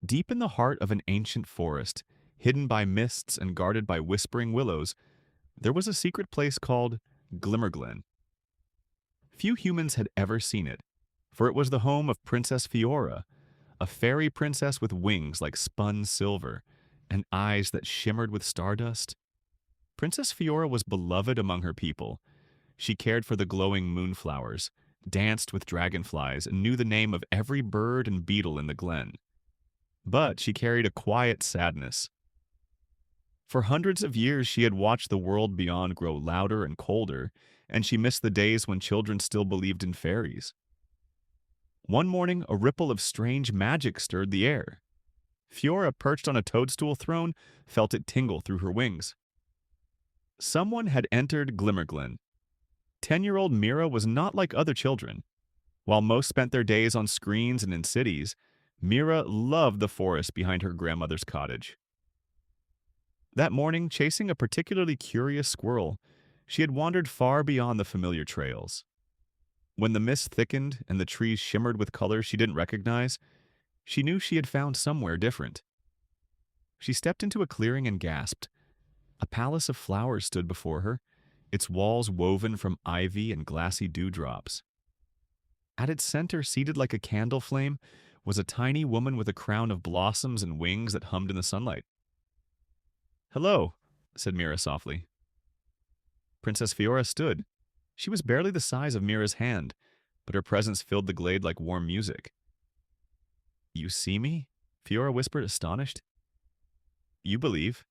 Deep in the heart of an ancient forest, hidden by mists and guarded by whispering willows, there was a secret place called Glimmerglen. Few humans had ever seen it, for it was the home of Princess Fiora, a fairy princess with wings like spun silver and eyes that shimmered with stardust. Princess Fiora was beloved among her people. She cared for the glowing moonflowers, danced with dragonflies, and knew the name of every bird and beetle in the glen. But she carried a quiet sadness. For hundreds of years, she had watched the world beyond grow louder and colder, and she missed the days when children still believed in fairies. One morning, a ripple of strange magic stirred the air. Fiora, perched on a toadstool throne, felt it tingle through her wings. Someone had entered Glimmerglen. 10-year-old Mira was not like other children. While most spent their days on screens and in cities, Mira loved the forest behind her grandmother's cottage. That morning, chasing a particularly curious squirrel, she had wandered far beyond the familiar trails. When the mist thickened and the trees shimmered with colors she didn't recognize, she knew she had found somewhere different. She stepped into a clearing and gasped. A palace of flowers stood before her, its walls woven from ivy and glassy dewdrops. At its center, seated like a candle flame, was a tiny woman with a crown of blossoms and wings that hummed in the sunlight. "Hello," said Mira softly. Princess Fiora stood. She was barely the size of Mira's hand, but her presence filled the glade like warm music. "You see me?" Fiora whispered, astonished. "You believe."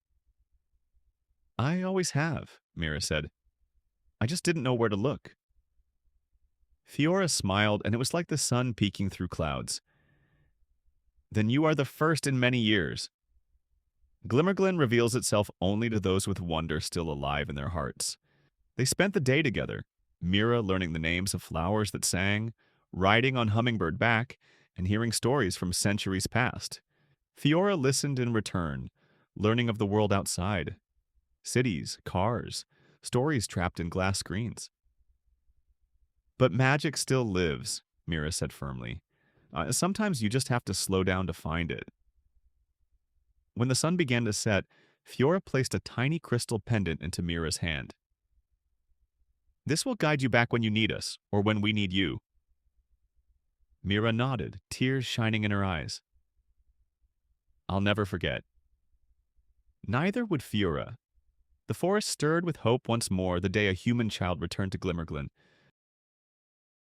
"I always have," Mira said. "I just didn't know where to look." Fiora smiled, and it was like the sun peeking through clouds. "Then you are the first in many years." Glimmerglen reveals itself only to those with wonder still alive in their hearts. They spent the day together, Mira learning the names of flowers that sang, riding on Hummingbird back, and hearing stories from centuries past. Fiora listened in return, learning of the world outside. Cities, cars, stories trapped in glass screens. "But magic still lives," Mira said firmly. Sometimes you just have to slow down to find it." When the sun began to set, Fiora placed a tiny crystal pendant into Mira's hand. "This will guide you back when you need us, or when we need you." Mira nodded, tears shining in her eyes. "I'll never forget." Neither would Fiora. The forest stirred with hope once more the day a human child returned to Glimmerglen,